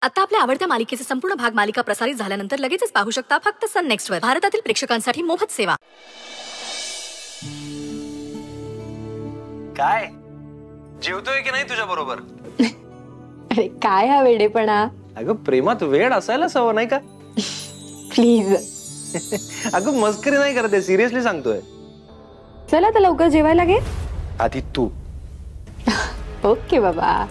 आता आपल्या आवडत्या मालिकेचे संपूर्ण भाग मालिका प्रसारित झाल्यानंतर लगेचच पाहू शकता फक्त सन नेक्स्ट वर. भारतातील प्रेक्षकांसाठी मोफत सेवा. काय जेवतोय की नाही तुझ्या बरोबर? अरे काय हा वेडेपणा. अगं प्रेमात वेळ असायला हवं नाही का? प्लीज. अगं मस्करी नाही करते, सिरियसली सांगतोय. चला तर लवकर जेवायला घे. आधी तू. ओके बाबा.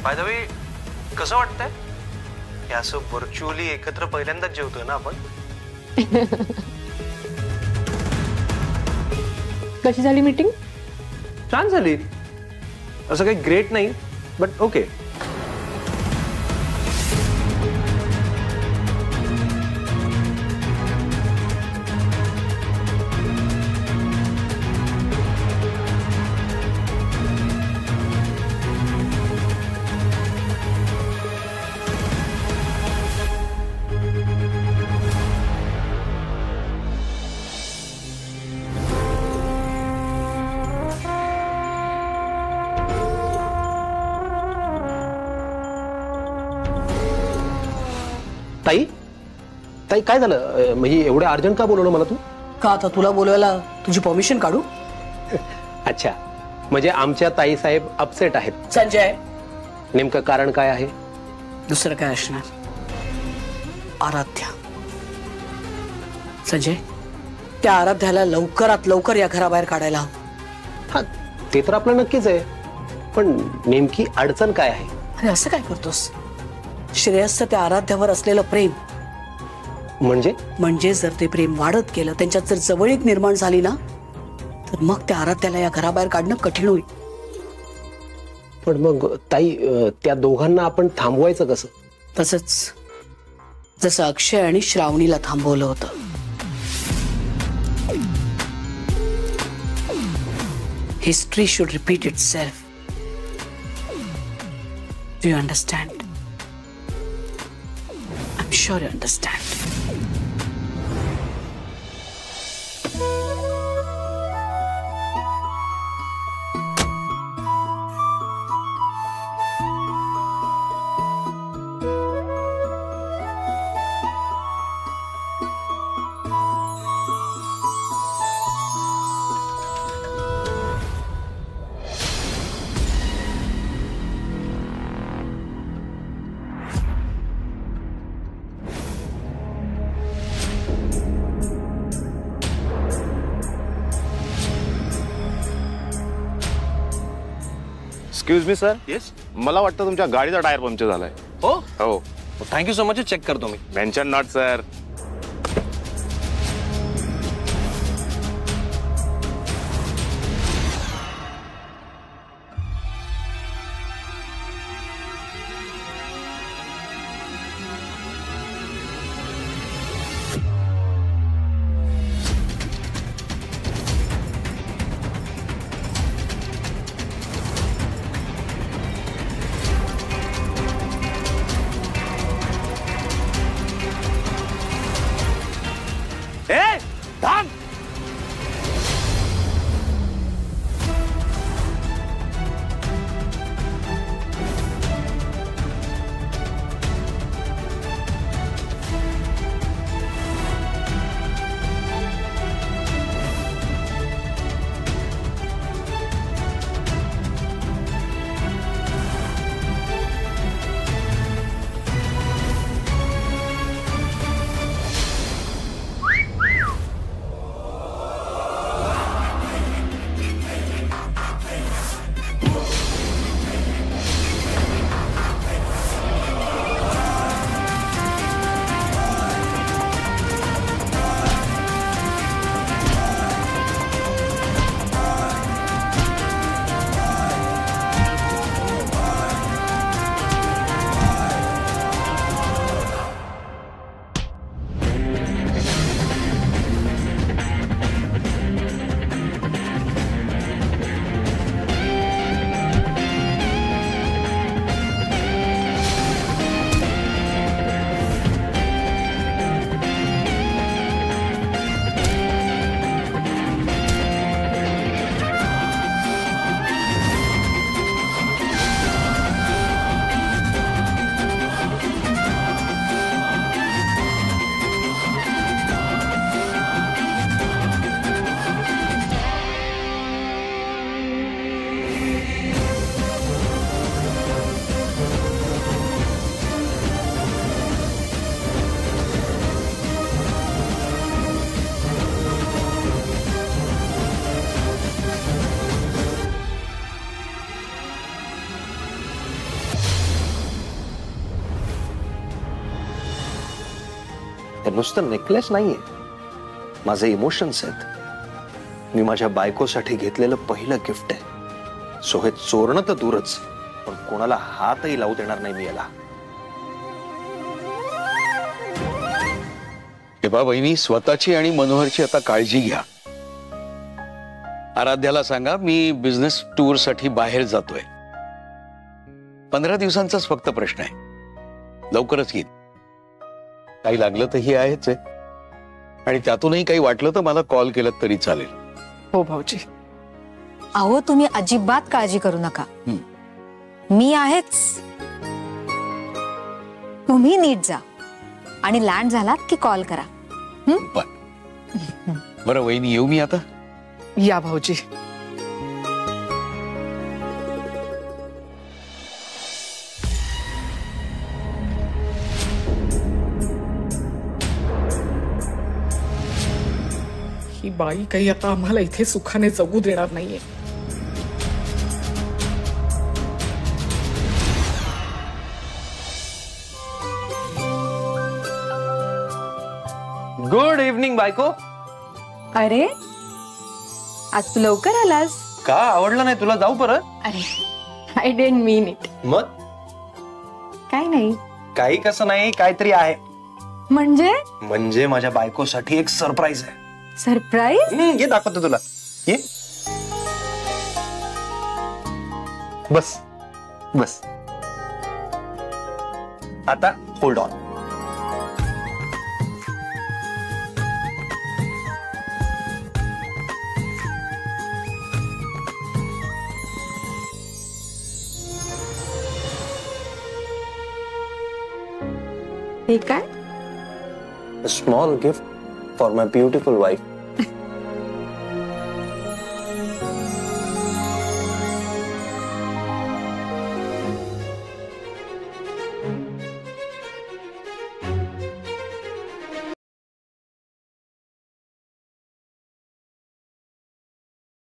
बाय द वे कसं वाटतंय हे असं व्हर्च्युअली एकत्र पहिल्यांदाच जेवतोय ना आपण? कशी झाली मीटिंग? छान झाली. असं काही ग्रेट नाही बट ओके. ताई ताई काय झालं? म्हणजे एवढे अर्जंट का बोलवलं मला तू? का आता तुला बोलवायला तुझी परमिशन काढू? अच्छा, म्हणजे आमच्या ताई साहेब अपसेट आहेत. संजय, नेमकं कारण काय आहे? दुसरं काय असणार? आराध्या. संजय, त्या आराध्याला लवकरात लवकर या घराबाहेर काढायला. हा, ते तर आपलं नक्कीच आहे, पण नेमकी अडचण काय आहे? अरे असं काय करतोस? श्रेयसचं त्या आराध्यावर असलेलं प्रेम, म्हणजे जर ते प्रेम वाढत गेलं, त्यांच्यात जर जवळीक निर्माण झाली ना, तर मग त्या आराध्याला या घराबाहेर काढणं कठीण होईल. पण मग ताई, त्या दोघांना आपण थांबवायचं कसं? तसंच जसं अक्षय आणि श्रावणीला थांबवलं होतं. History should repeat itself. Do you understand? I'm sure you understand. Excuse me sir. Yes. मला वाटतं तुमच्या गाडीचा टायर पंक्चर झालाय. हो हो. Thank you so much. चेक करतो मी. Mention not sir. थांब. हे नुसतं नेकलेस नाहीये, माझे इमोशन्स आहेत. मी माझ्या बायकोसाठी घेतलेलं पहिलं गिफ्ट आहे. सो हे चोरणं तर दूरच, पण कोणाला हातही लावू देणार नाही मी याला. हे बा बहिणी, स्वतःची आणि मनोहरची आता काळजी घ्या. आराध्याला सांगा मी बिझनेस टूर साठी बाहेर जातोय. 15 दिवसांचाच फक्त प्रश्न आहे, लवकरच येईल. काही लागलं तर ही आहेच आहे, आणि त्यातूनही काही वाटलं तर मला कॉल केला तरी चालेल. हो भाऊजी. अहो तुम्ही अजिबात काळजी करू नका, मी आहेच. तुम्ही नीट जा आणि लँड झालात की कॉल करा. बरं वहिनी, येऊ मी आता? या भाऊजी. ही बाई काही आता आम्हाला इथे सुखाने जगू देणार नाहीये. गुड इव्हनिंग बायको. अरे आज तू लवकर आलास. का आवडलं नाही तुला? जाऊ परत. अरे आय डिडंट मीन इट. मग काय नाही. काही कसं नाही, काहीतरी आहे. म्हणजे माझ्या बायकोसाठी एक सरप्राईज आहे. सरप्राईज? ये दाखवतो तुला. ये बस बस. आता होल्ड ऑन. हे काय? A small gift for my beautiful wife.